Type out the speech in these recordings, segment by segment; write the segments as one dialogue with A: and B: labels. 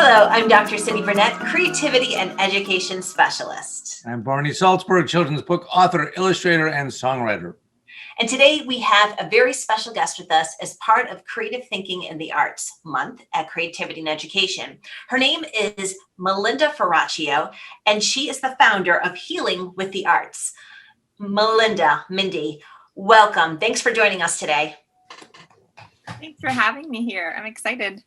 A: Hello, I'm Dr. Cyndi Burnett, Creativity and Education Specialist.
B: I'm Barney Saltzberg, children's book author, illustrator, and songwriter.
A: And today we have a very special guest with us as part of Creative Thinking in the Arts Month at Creativity and Education. Her name is Melinda Ferrarraccio, and she is the founder of Healing with the Arts. Melinda, Mindy, welcome. Thanks for joining us today.
C: Thanks for having me here. I'm excited.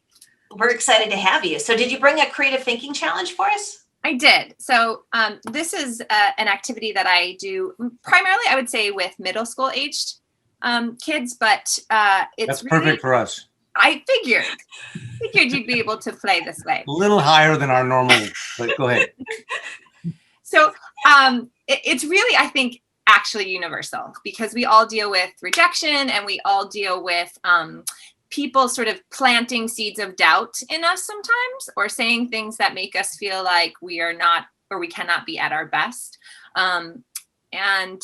A: We're excited to have you. So did you bring a creative thinking challenge for us?
C: I did. So this is an activity that I do primarily, I would say, with middle school aged kids, but it's
B: That's perfect for us.
C: I figured you'd be able to play this way.
B: A little higher than our normal, but go ahead.
C: So it's really, I think, actually universal, because we all deal with rejection and we all deal with people sort of planting seeds of doubt in us sometimes, or saying things that make us feel like we are not, or we cannot be at our best. And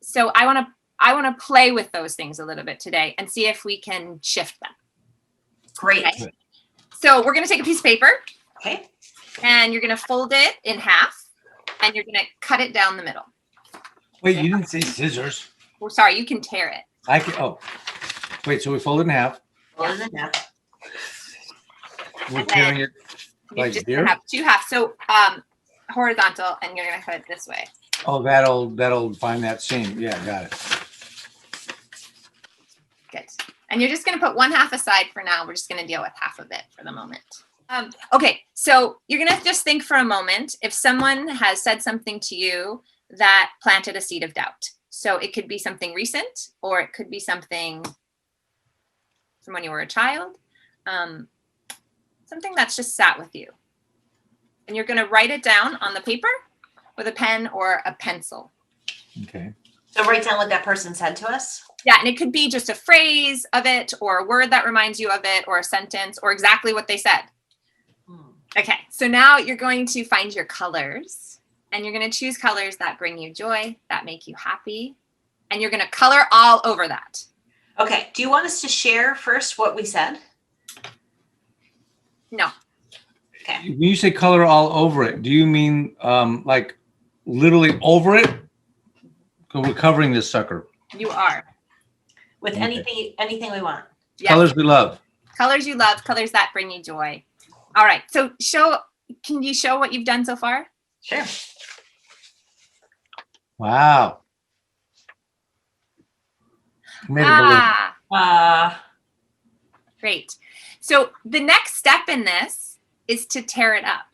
C: so I want to play with those things a little bit today and see if we can shift them.
A: Great.
C: Okay. So we're going to take a piece of paper.
A: Okay.
C: And you're going to fold it in half, and you're going to cut it down the middle.
B: Wait, you didn't say scissors.
C: Oh, sorry, you can tear it.
B: I can. Oh, wait. So we fold it in half.
A: Fold it in half.
B: We're tearing it
C: You
B: like
C: just
B: here.
C: have two halves. So horizontal, and you're going to cut it this way.
B: Oh, that'll find that seam. Yeah, got it.
C: Good. And you're just going to put one half aside for now. We're just going to deal with half of it for the moment. Okay, so you're going to just think for a moment if someone has said something to you that planted a seed of doubt. So it could be something recent, or it could be something from when you were a child, something that's just sat with you. And you're going to write it down on the paper with a pen or a pencil.
B: Okay.
A: So write down what that person said to us.
C: Yeah, and it could be just a phrase of it, or a word that reminds you of it, or a sentence, or exactly what they said. Okay, so now you're going to find your colors, and you're going to choose colors that bring you joy, that make you happy, and you're going to color all over that.
A: Okay. Do you want us to share first what we said?
C: No.
A: Okay.
B: When you say color all over it, do you mean like literally over it? So we're covering this sucker.
C: You are.
A: With
B: Okay.
A: anything we want.
C: Yeah.
B: Colors we love.
C: Colors you love, colors that bring you joy. All right, so can you show what you've done so far?
A: Sure.
B: Wow. Made a balloon.
C: Great. So the next step in this is to tear it up.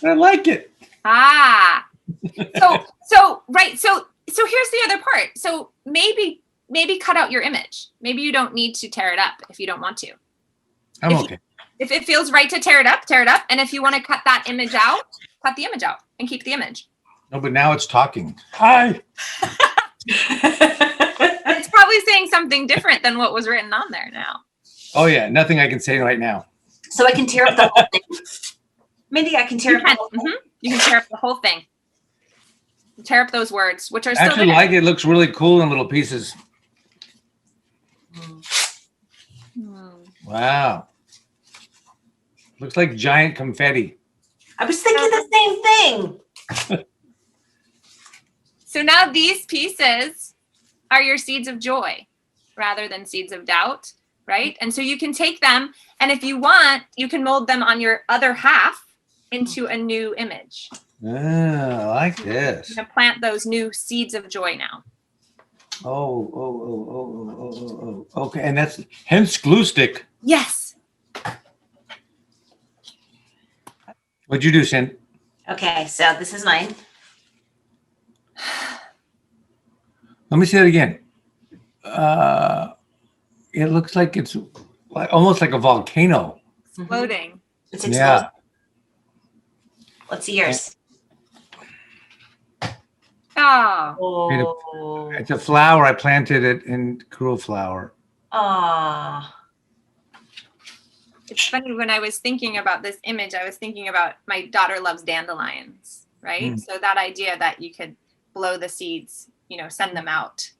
B: I like it.
C: So here's the other part. So maybe cut out your image. Maybe you don't need to tear it up if you don't want to.
B: I'm okay.
C: If it feels right to tear it up, tear it up. And if you want to cut that image out, cut the image out and keep the image.
B: No, but now it's talking. Hi.
C: It's probably saying something different than what was written on there now.
B: Oh yeah, nothing I can say right now.
A: So I can tear up the whole thing. Mindy, I can tear up the whole thing.
C: You can tear up the whole thing. Tear up those words, which are
B: I
C: still
B: actually
C: there.
B: like it. It looks really cool in little pieces. Wow. Looks like giant confetti.
A: I was thinking the same thing.
C: So now these pieces are your seeds of joy rather than seeds of doubt, right? And so you can take them, and if you want, you can mold them on your other half into a new image.
B: I like this.
C: You're gonna plant those new seeds of joy now.
B: Oh. Okay, and that's hence glue stick.
C: Yes.
B: What'd you do, Cyndi?
A: Okay, so this is mine.
B: Let me see that again. It looks like it's almost like a volcano.
C: Exploding.
A: It's explosive.
B: Yeah.
A: Let's see yours.
C: Oh.
B: It's a flower. I planted it in cruel flower.
A: Aw.
C: It's funny, when I was thinking about this image, I was thinking about my daughter loves dandelions, right? So that idea that you could blow the seeds, send them out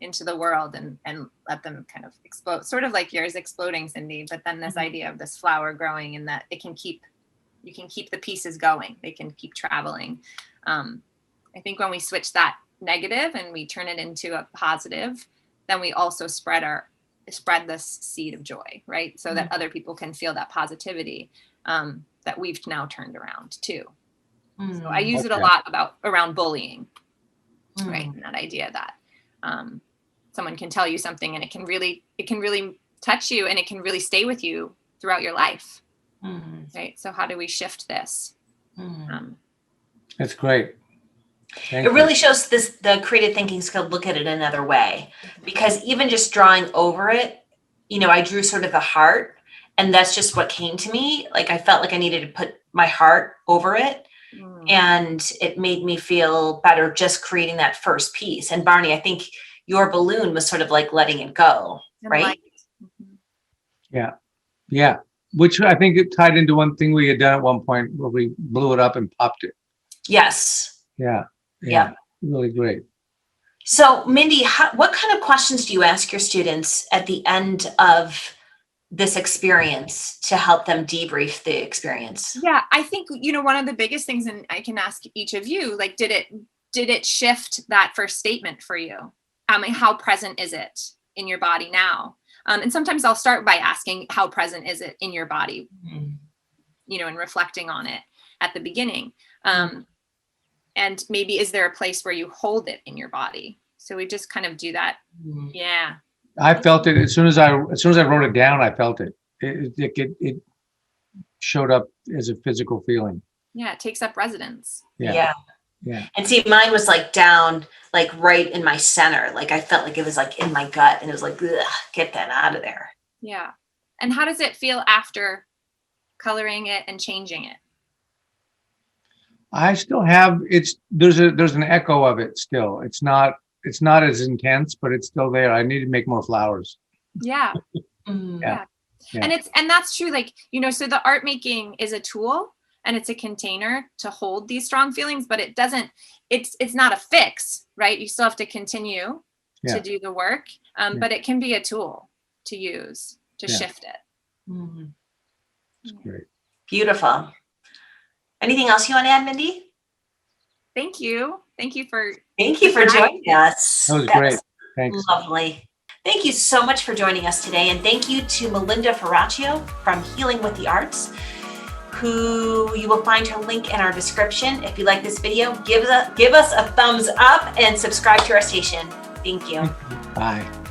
C: into the world and let them kind of explode, sort of like yours exploding, Cyndi, but then this idea of this flower growing and that you can keep the pieces going. They can keep traveling. I think when we switch that negative and we turn it into a positive, then we also spread this seed of joy, right? So that other people can feel that positivity that we've now turned around too. So I use it a lot around bullying, right? And that idea that someone can tell you something and it can really touch you and it can really stay with you throughout your life, right? So how do we shift this?
B: That's great.
A: It really shows the creative thinking skill, look at it another way, because even just drawing over it, I drew sort of the heart, and that's just what came to me. Like I felt like I needed to put my heart over it, and it made me feel better just creating that first piece. And Barney, I think your balloon was sort of like letting it go, right?
B: Yeah. Which I think it tied into one thing we had done at one point where we blew it up and popped it.
A: Yes.
B: Yeah. Really great.
A: So Mindy, what kind of questions do you ask your students at the end of this experience to help them debrief the experience?
C: Yeah, I think, one of the biggest things, and I can ask each of you, like, did it shift that first statement for you? How present is it in your body now? And sometimes I'll start by asking, how present is it in your body? And reflecting on it at the beginning. And maybe is there a place where you hold it in your body? So we just kind of do that. Yeah.
B: I felt it as soon as I wrote it down. I felt it. It showed up as a physical feeling.
C: Yeah, it takes up residence.
A: Yeah. And see, mine was like down, like right in my center. Like I felt like it was like in my gut, and it was like, ugh, get that out of there.
C: Yeah. And how does it feel after coloring it and changing it?
B: I still have there's an echo of it still. It's not as intense, but it's still there. I need to make more flowers.
C: Yeah.
B: Yeah.
C: And that's true. Like, so the art making is a tool and it's a container to hold these strong feelings, but it's not a fix, right? You still have to continue to do the work. But it can be a tool to use to shift it.
B: That's great.
A: Beautiful. Anything else you want to add, Mindy?
C: Thank you. Thank you for
A: joining us.
B: That was great. Thanks.
A: Lovely. Thank you so much for joining us today. And thank you to Melinda Ferrarraccio from Healing with the Arts, who you will find her link in our description. If you like this video, give us a thumbs up and subscribe to our station. Thank you.
B: Bye.